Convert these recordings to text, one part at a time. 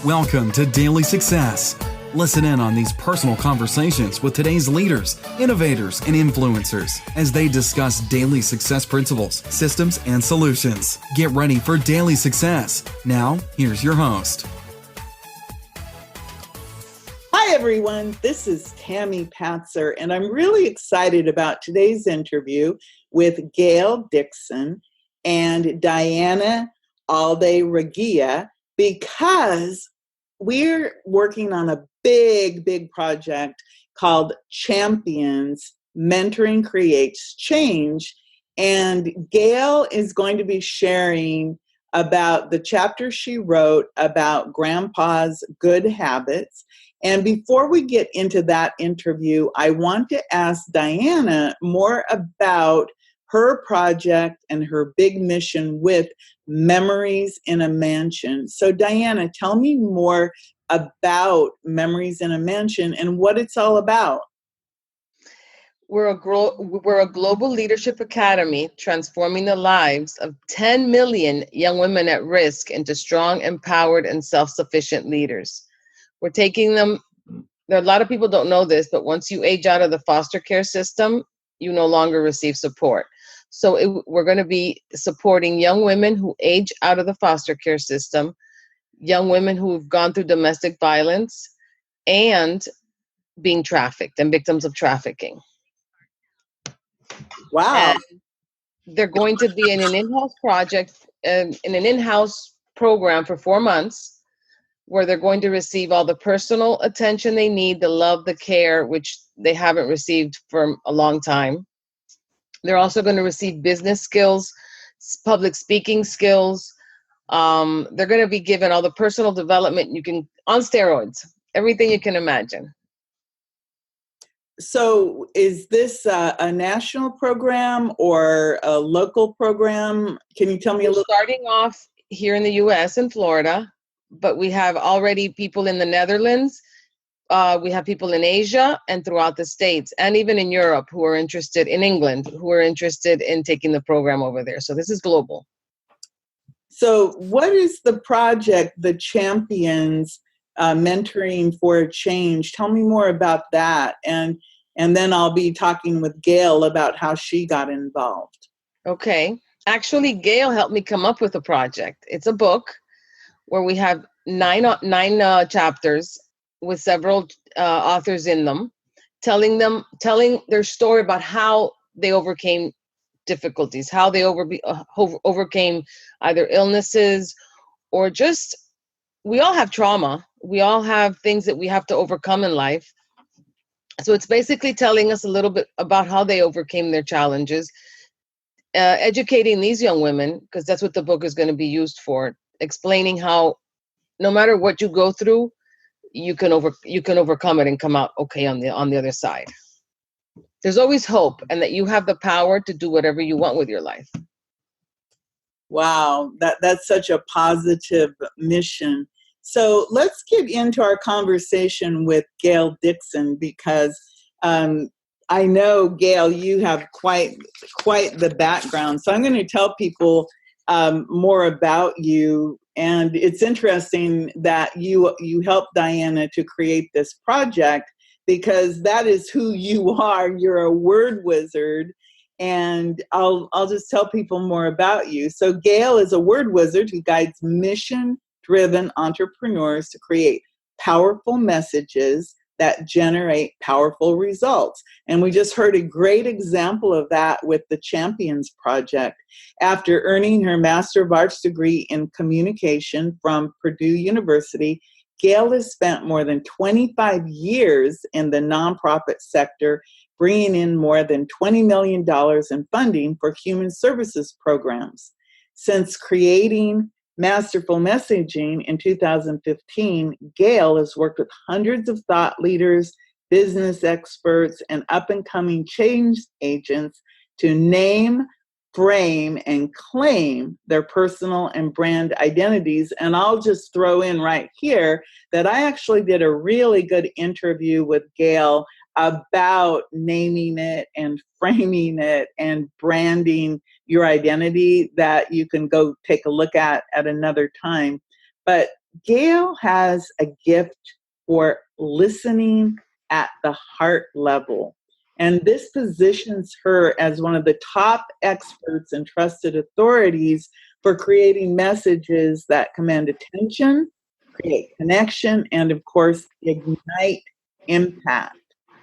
Welcome to Daily Success. Listen in on these personal conversations with today's leaders, innovators, and influencers as they discuss daily success principles, systems, and solutions. Get ready for Daily Success. Now, here's your host. Hi, everyone. This is Tammy Patzer, and I'm really excited about today's interview with Gail Dixon and Diana Alde-Regia, because we're working on a big project called Champions Mentoring Creates Change. And Gail is going to be sharing about the chapter she wrote about Grandpa's good habits. And before we get into that interview, I want to ask Diana more about her project and her big mission with Memories in a Mansion. So Diana, tell me more about Memories in a Mansion and what it's all about. We're a global leadership academy transforming the lives of 10 million young women at risk into strong, empowered, and self-sufficient leaders. We're taking them, a lot of people don't know this, but once you age out of the foster care system, you no longer receive support. So we're going to be supporting young women who age out of the foster care system, young women who've gone through domestic violence, and being trafficked and victims of trafficking. Wow. And they're going to be in an in-house project, in an in-house program for 4 months, where they're going to receive all the personal attention they need, the love, the care, which they haven't received for a long time. They're also going to receive business skills, public speaking skills. They're going to be given all the personal development you can, on steroids, everything you can imagine. So is this a national program or a local program? Can you tell me a little? Starting off here in the U.S. in Florida, but we have already people in the Netherlands. We have people in Asia and throughout the States, and even in Europe who are interested, in England, who are interested in taking the program over there. So this is global. So what is the project, the Champions Mentoring for Change? Tell me more about that. And then I'll be talking with Gail about how she got involved. Okay. Actually, Gail helped me come up with a project. It's a book where we have nine chapters with several authors in them, telling their story about how they overcame difficulties, how they overcame either illnesses or just, we all have trauma. We all have things that we have to overcome in life. So it's basically telling us a little bit about how they overcame their challenges, educating these young women, because that's what the book is going to be used for, explaining how no matter what you go through, you can overcome it and come out okay on the other side. There's always hope, and that you have the power to do whatever you want with your life. Wow, that's such a positive mission. So let's get into our conversation with Gail Dixon, because I know, Gail, you have quite the background. So I'm going to tell people more about you. And it's interesting that you helped Diana to create this project, because that is who you are. You're a word wizard. And I'll just tell people more about you. So Gail is a word wizard who guides mission-driven entrepreneurs to create powerful messages that generate powerful results. And we just heard a great example of that with the Champions Project. After earning her Master of Arts degree in communication from Purdue University, Gail has spent more than 25 years in the nonprofit sector, bringing in more than $20 million in funding for human services programs. Since creating Masterful Messaging in 2015, Gail has worked with hundreds of thought leaders, business experts, and up-and-coming change agents to name, frame, and claim their personal and brand identities. And I'll just throw in right here that I actually did a really good interview with Gail about naming it and framing it and branding your identity that you can go take a look at another time. But Gail has a gift for listening at the heart level. And this positions her as one of the top experts and trusted authorities for creating messages that command attention, create connection, and of course, ignite impact.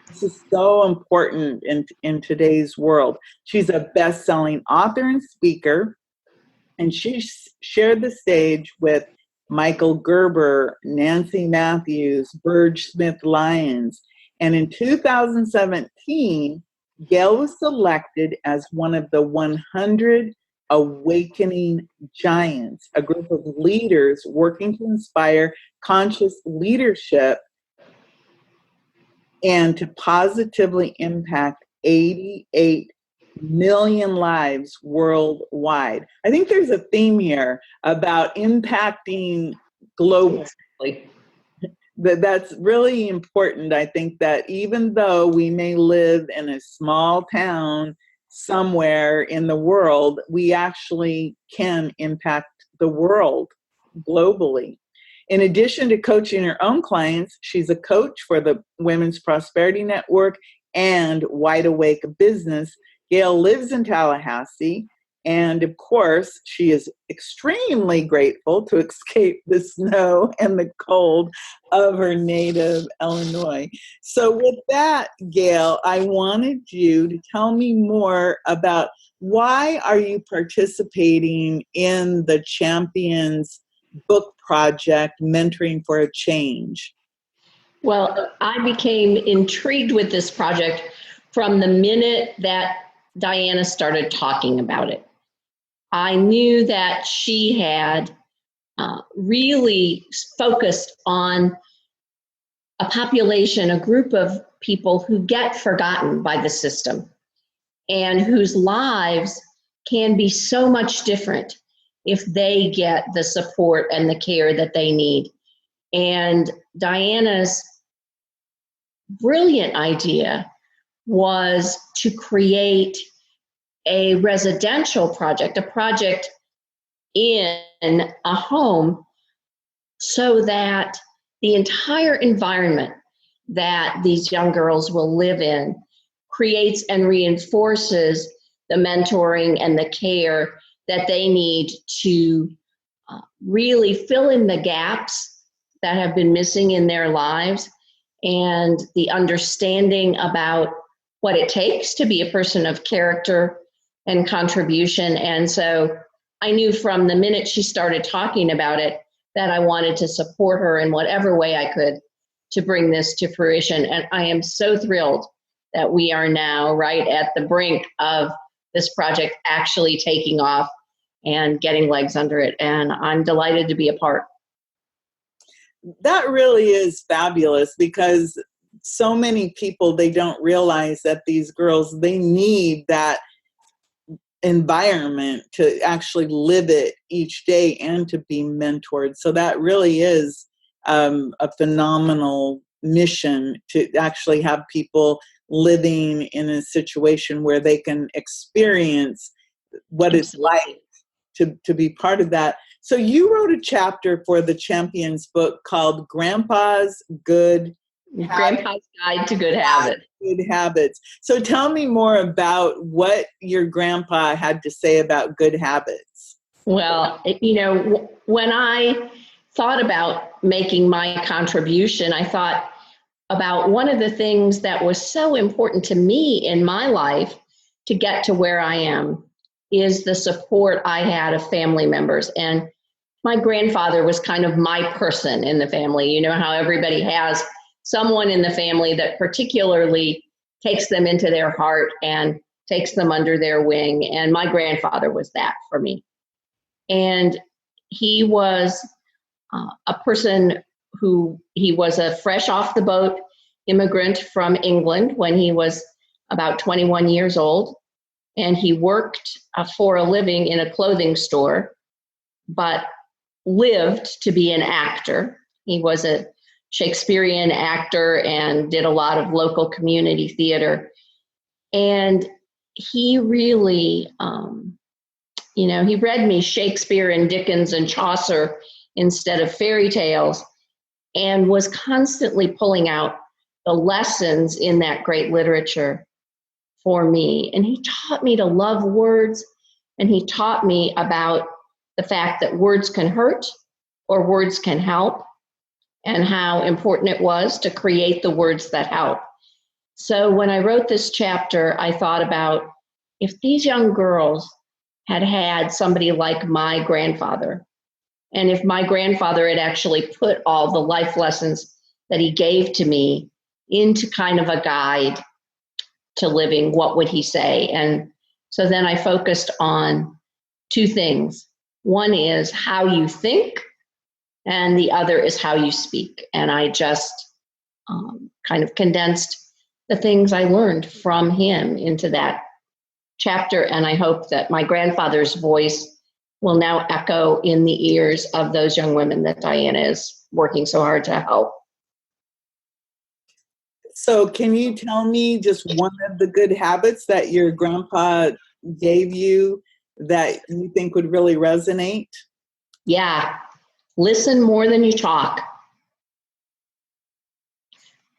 This is so important in today's world. She's a best-selling author and speaker, and she shared the stage with Michael Gerber, Nancy Matthews, Burge Smith Lyons. And in 2017, Gail was selected as one of the 100 Awakening Giants, a group of leaders working to inspire conscious leadership and to positively impact 88 million lives worldwide. I think there's a theme here about impacting globally. That's really important. I think that even though we may live in a small town somewhere in the world, we actually can impact the world globally. In addition to coaching her own clients, she's a coach for the Women's Prosperity Network and Wide Awake Business. Gail lives in Tallahassee, and of course, she is extremely grateful to escape the snow and the cold of her native Illinois. So with that, Gail, I wanted you to tell me more about why are you participating in the Champions book project, Mentoring for a Change? Well, I became intrigued with this project from the minute that Diana started talking about it. I knew that she had really focused on a population, a group of people who get forgotten by the system and whose lives can be so much different if they get the support and the care that they need. And Diana's brilliant idea was to create a residential project, a project in a home, so that the entire environment that these young girls will live in creates and reinforces the mentoring and the care that they need to really fill in the gaps that have been missing in their lives, and the understanding about what it takes to be a person of character and contribution. And so I knew from the minute she started talking about it that I wanted to support her in whatever way I could to bring this to fruition. And I am so thrilled that we are now right at the brink of this project actually taking off and getting legs under it. And I'm delighted to be a part. That really is fabulous, because so many people, they don't realize that these girls, they need that environment to actually live it each day and to be mentored. So that really is a phenomenal mission, to actually have people living in a situation where they can experience what it's like to be part of that. So you wrote a chapter for the Champions book called Grandpa's Guide to Good Habits. Good Habits. So tell me more about what your grandpa had to say about good habits. Well, when I thought about making my contribution, I thought about one of the things that was so important to me in my life to get to where I am is the support I had of family members. And my grandfather was kind of my person in the family. You know how everybody has someone in the family that particularly takes them into their heart and takes them under their wing. And my grandfather was that for me. And he was a person he was a fresh off the boat immigrant from England when he was about 21 years old. And he worked for a living in a clothing store, but lived to be an actor. He was a Shakespearean actor and did a lot of local community theater. And he really, he read me Shakespeare and Dickens and Chaucer instead of fairy tales, and was constantly pulling out the lessons in that great literature for me. And he taught me to love words, and he taught me about the fact that words can hurt or words can help, and how important it was to create the words that help. So when I wrote this chapter, I thought about if these young girls had had somebody like my grandfather, and if my grandfather had actually put all the life lessons that he gave to me into kind of a guide to living, what would he say? And so then I focused on two things. One is how you think, and the other is how you speak. And I just kind of condensed the things I learned from him into that chapter. And I hope that my grandfather's voice will now echo in the ears of those young women that Diana is working so hard to help. So can you tell me just one of the good habits that your grandpa gave you that you think would really resonate? Yeah. Listen more than you talk.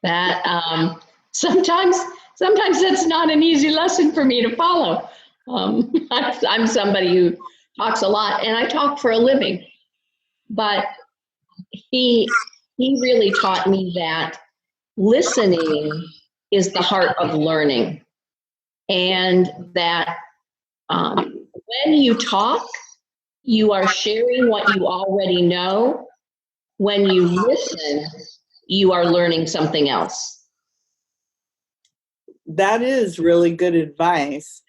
That sometimes that's not an easy lesson for me to follow. I'm somebody who talks a lot, and I talk for a living. But he really taught me that listening is the heart of learning, and that when you talk, you are sharing what you already know. When you listen, you are learning something else. That is really good advice.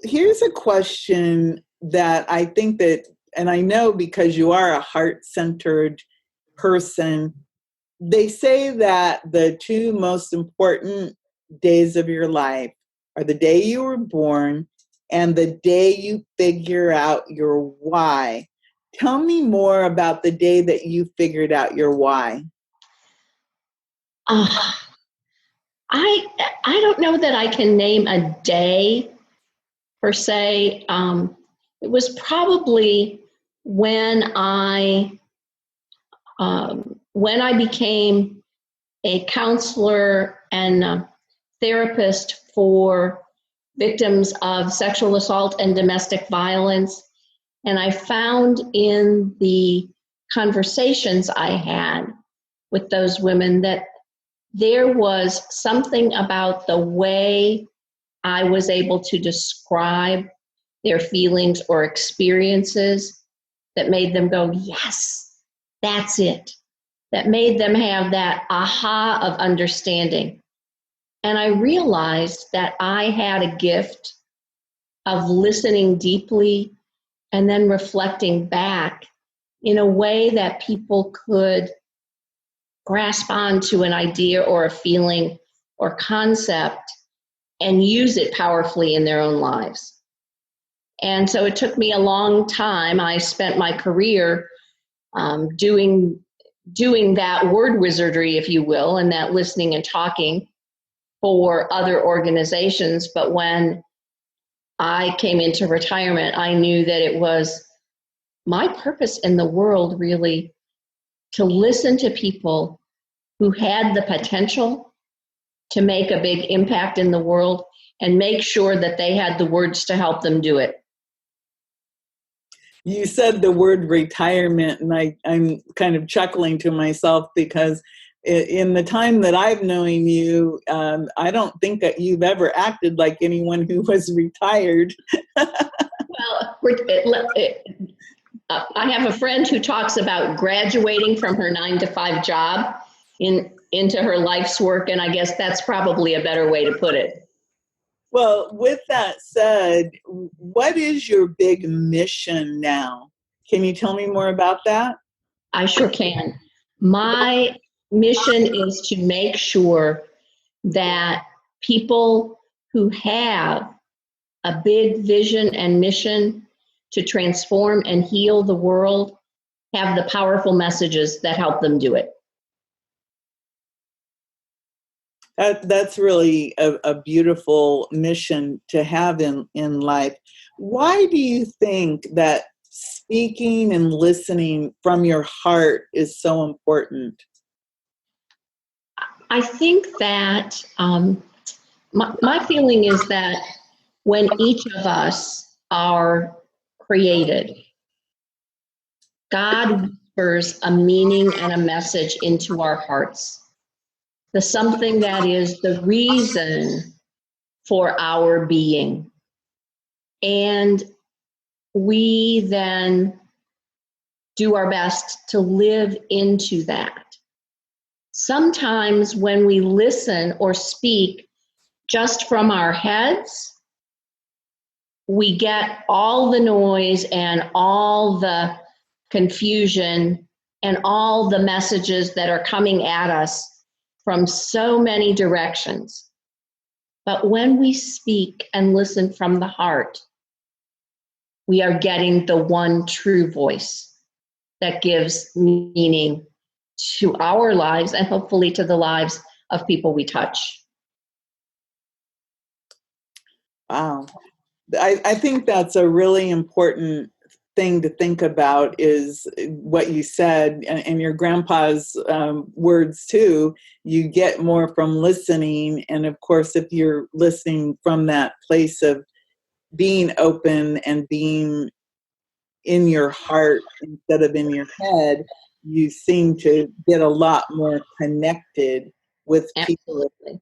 Here's a question that I think that, and I know because you are a heart-centered person, they say that the two most important days of your life are the day you were born and the day you figure out your why. Tell me more about the day that you figured out your why. I don't know that I can name a day per se. It was probably when I became a counselor and therapist for victims of sexual assault and domestic violence. And I found in the conversations I had with those women that there was something about the way I was able to describe their feelings or experiences that made them go, yes, that's it. That made them have that aha of understanding. And I realized that I had a gift of listening deeply and then reflecting back in a way that people could grasp onto an idea or a feeling or concept and use it powerfully in their own lives. And so it took me a long time. I spent my career doing that word wizardry, if you will, and that listening and talking for other organizations. But when I came into retirement, I knew that it was my purpose in the world really to listen to people who had the potential to make a big impact in the world and make sure that they had the words to help them do it. You said the word retirement, and I'm kind of chuckling to myself because in the time that I've known you, I don't think that you've ever acted like anyone who was retired. Well, I have a friend who talks about graduating from her 9-to-5 job into her life's work, and I guess that's probably a better way to put it. Well, with that said, what is your big mission now? Can you tell me more about that? I sure can. My mission is to make sure that people who have a big vision and mission to transform and heal the world have the powerful messages that help them do it. That's really a beautiful mission to have in life. Why do you think that speaking and listening from your heart is so important? I think that my feeling is that when each of us are created, God whispers a meaning and a message into our hearts. The something that is the reason for our being. And we then do our best to live into that. Sometimes when we listen or speak just from our heads, we get all the noise and all the confusion and all the messages that are coming at us from so many directions. But when we speak and listen from the heart, we are getting the one true voice that gives meaning to our lives and hopefully to the lives of people we touch. Wow. I think that's a really important thing to think about, is what you said, and your grandpa's words too. You get more from listening. And of course, if you're listening from that place of being open and being in your heart instead of in your head, you seem to get a lot more connected with people. Absolutely.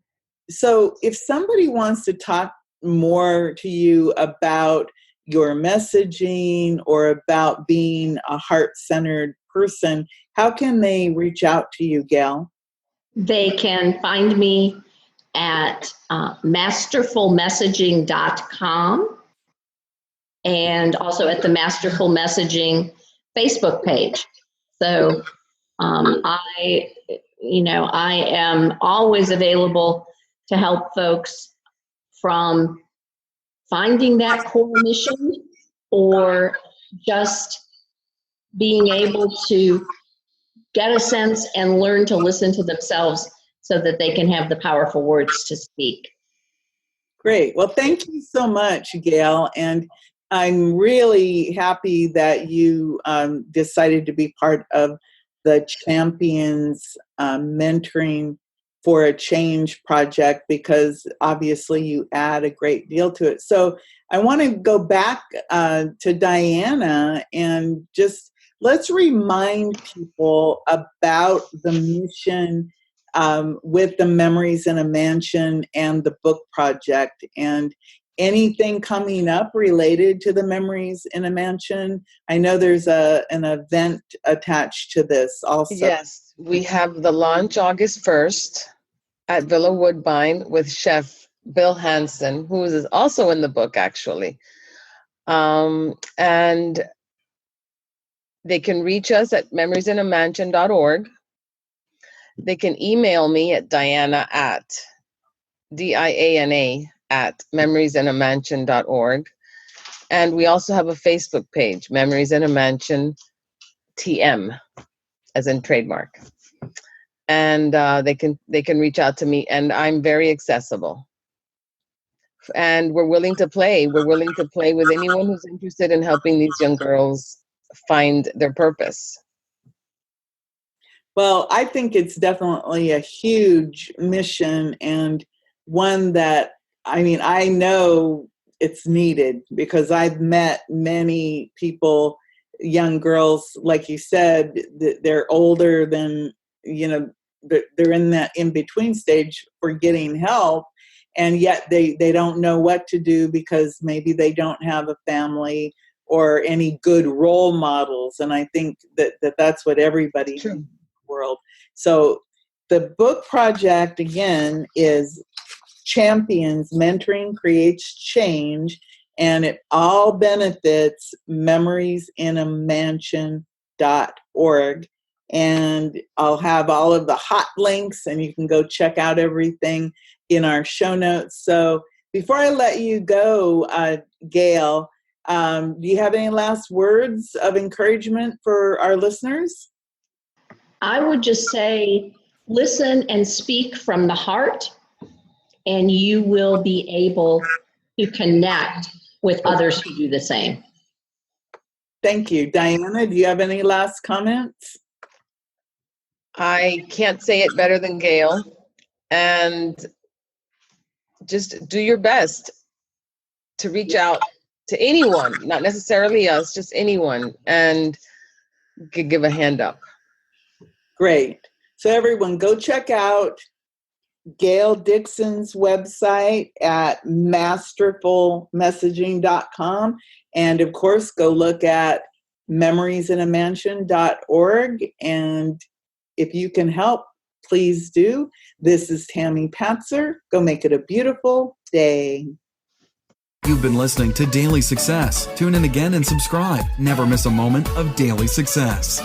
So if somebody wants to talk more to you about your messaging or about being a heart-centered person, how can they reach out to you, Gail? They can find me at masterfulmessaging.com and also at the Masterful Messaging Facebook page. So I am always available to help folks from finding that core mission or just being able to get a sense and learn to listen to themselves so that they can have the powerful words to speak. Great. Well, thank you so much, Gail. And I'm really happy that you decided to be part of the Champions Mentoring for a Change project, because obviously you add a great deal to it. So I want to go back to Diana and just let's remind people about the mission with the Memories in a Mansion and the book project, and anything coming up related to the Memories in a Mansion. I know there's an event attached to this also. Yes, we have the launch August 1st at Villa Woodbine with Chef Bill Hansen, who is also in the book, actually. And they can reach us at memoriesinamansion.org. They can email me at Diana at memoriesinamansion.org. And we also have a Facebook page, Memories in a Mansion TM, as in trademark. And they can reach out to me, and I'm very accessible. And we're willing to play. We're willing to play with anyone who's interested in helping these young girls find their purpose. Well, I think it's definitely a huge mission, and one that, I know it's needed, because I've met many people, young girls, like you said, they're older than, they're in that in-between stage for getting help, and yet they don't know what to do because maybe they don't have a family or any good role models. And I think that's what everybody needs in the world. So the book project, again, is Champions Mentoring Creates Change, and it all benefits memoriesinamansion.org. And I'll have all of the hot links, and you can go check out everything in our show notes. So before I let you go, Gail, do you have any last words of encouragement for our listeners? I would just say, listen and speak from the heart, and you will be able to connect with others who do the same. Thank you. Diana, do you have any last comments? I can't say it better than Gail. And just do your best to reach out to anyone, not necessarily us, just anyone, and give a hand up. Great. So everyone, go check out Gayle Dixon's website at masterfulmessaging.com. And of course, go look at memoriesinamention.org. And if you can help, please do. This is Tammy Patzer. Go make it a beautiful day. You've been listening to Daily Success. Tune in again and subscribe. Never miss a moment of daily success.